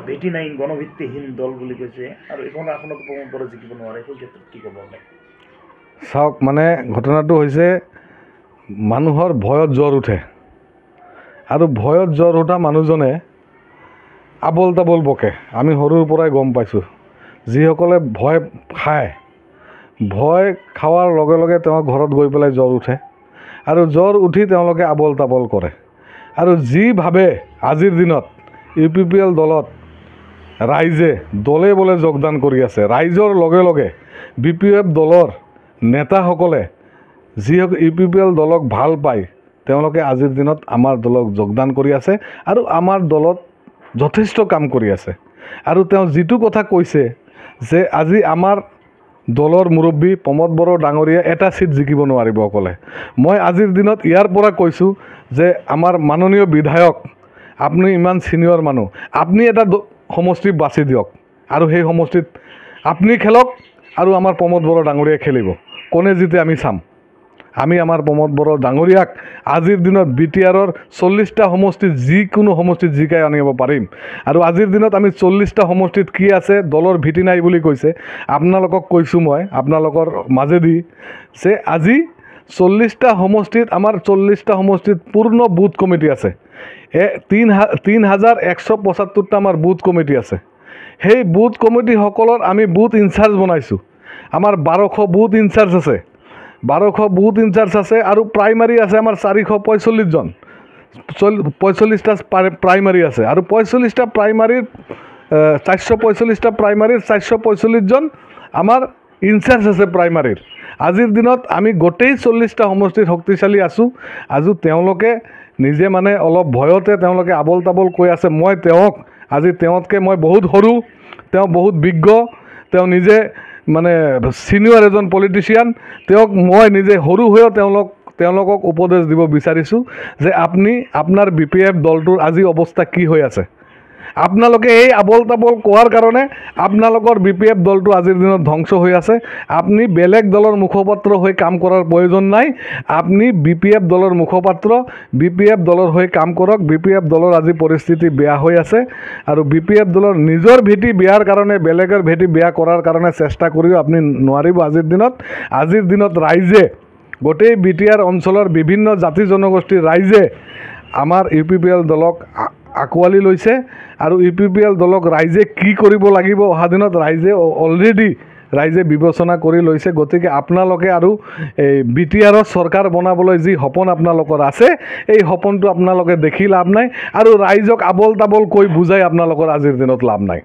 ভেটি নাই গণভিত্তিহীন দল বুলি কৈছে আৰু এইখন আসনত প্ৰমোদ বৰা জিকিব নোৱাৰে সেই ক্ষেত্ৰত কি ক'ব আপুনি? চাওক মানে ঘটনাটো হৈছে মানুহৰ ভয়ত জ্বৰ উঠে আৰু ভয়ত জ্বৰ উঠা মানুহজনে আবল তাবল বকে। আমি সৰুৰ পৰাই গম পাইছোঁ যিসকলে ভয় খায়, ভয় খোৱাৰ লগে লগে তেওঁ ঘৰত গৈ পেলাই জ্বৰ উঠে আৰু জ্বৰ উঠি তেওঁলোকে আবল তাবল কৰে। আৰু যি ভাবে আজিৰ দিনত UPPL দলত ৰাইজে দলে বলে যোগদান কৰি আছে, ৰাইজৰ লগে লগে BPF দলৰ নেতাসকলে যিসকল UPPL দলক ভাল পায় তেওঁলোকে আজিৰ দিনত আমাৰ দলক যোগদান কৰি আছে আৰু আমাৰ দলত যথেষ্ট কাম কৰি আছে। আৰু তেওঁ যিটো কথা কৈছে যে আজি আমাৰ দলৰ মুৰব্বী প্ৰমোদ বড়ো ডাঙৰীয়া এটা সিট জিকিব নোৱাৰিব অকলে, মই আজিৰ দিনত ইয়াৰ পৰা কৈছোঁ যে আমাৰ মাননীয় বিধায়ক আপুনি ইমান সিনিয়ৰ মানুহ, আপুনি এটা সমষ্টি বাছি দিয়ক আৰু সেই সমষ্টিত আপুনি খেলক আৰু আমাৰ প্ৰমোদ বড়ো ডাঙৰীয়াই খেলিব। কোনে জিতে আমি চাম। আমি আমাৰ প্ৰমোদ বড়ো ডাঙৰীয়াক আজিৰ দিনত BTRৰ 40টা সমষ্টিত যিকোনো সমষ্টিত জিকাই আনিব পাৰিম। আৰু আজিৰ দিনত আমি 40টা সমষ্টিত কি আছে দলৰ ভীতি নাই বুলি কৈছে। আপোনালোকক কৈছোঁ মই আপোনালোকৰ মাজেদি যে আজি 40টা সমষ্টিত আমাৰ 40টা সমষ্টিত পূৰ্ণ বুথ কমিটি আছে। 3175টা আমাৰ বুথ কমিটি আছে। সেই বুথ কমিটিসকলৰ আমি বুথ ইনচাৰ্জ বনাইছোঁ। আমাৰ 1200 বুথ ইনচাৰ্জ আছে, 1200 বুথ ইনচাৰ্জ আছে আৰু প্ৰাইমাৰী আছে আমাৰ 445জন, 45টা প্ৰাইমাৰী আছে আৰু 45টা প্ৰাইমাৰীৰ 445টা প্ৰাইমাৰীৰ 445জন আমাৰ ইনচাৰ্জ আছে প্ৰাইমাৰীৰ। আজিৰ দিনত আমি গোটেই 40টা সমষ্টিত শক্তিশালী আছোঁ। আজি তেওঁলোকে নিজে মানে অলপ ভয়তে তেওঁলোকে আবল তাবল কৈ আছে। মই তেওঁক আজি তেওঁতকৈ মই বহুত সৰু, তেওঁ বহুত বিজ্ঞ, তেওঁ নিজে মানে সিনিয়ৰ এজন পলিটিচিয়ান, তেওঁক মই নিজে সৰু হৈও তেওঁলোকক উপদেশ দিব বিচাৰিছোঁ যে আপুনি আপোনাৰ BPF দলটোৰ আজি অৱস্থা কি হৈ আছে। আপোনালোকে এই আবল তাবল কোৱাৰ কাৰণে আপোনালোকৰ BPF দলটো আজিৰ দিনত ধ্বংস হৈ আছে। আপুনি বেলেগ দলৰ মুখপাত্ৰ হৈ কাম কৰাৰ প্ৰয়োজন নাই। আপুনি BPF দলৰ মুখপাত্ৰ, BPF দলৰ হৈ কাম কৰক। BPF দলৰ আজি পৰিস্থিতি বেয়া হৈ আছে আৰু BPF দলৰ নিজৰ ভেটি বেয়াৰ কাৰণে বেলেগৰ ভেটি বেয়া কৰাৰ কাৰণে চেষ্টা কৰিও আপুনি নোৱাৰিব। আজিৰ দিনত ৰাইজে গোটেই BTR অঞ্চলৰ বিভিন্ন জাতি জনগোষ্ঠীৰ ৰাইজে আমাৰ UPPL দলক আঁকোৱালি লৈছে আৰু UPPL দলক ৰাইজে কি কৰিব লাগিব অহা দিনত ৰাইজে অলৰেডি বিবেচনা কৰি লৈছে। গতিকে আপোনালোকে আৰু এই BTRৰ চৰকাৰ বনাবলৈ যি সপোন আপোনালোকৰ আছে এই সপোনটো আপোনালোকে দেখি লাভ নাই আৰু ৰাইজক আবল তাবল কৈ বুজাই আপোনালোকৰ আজিৰ দিনত লাভ নাই।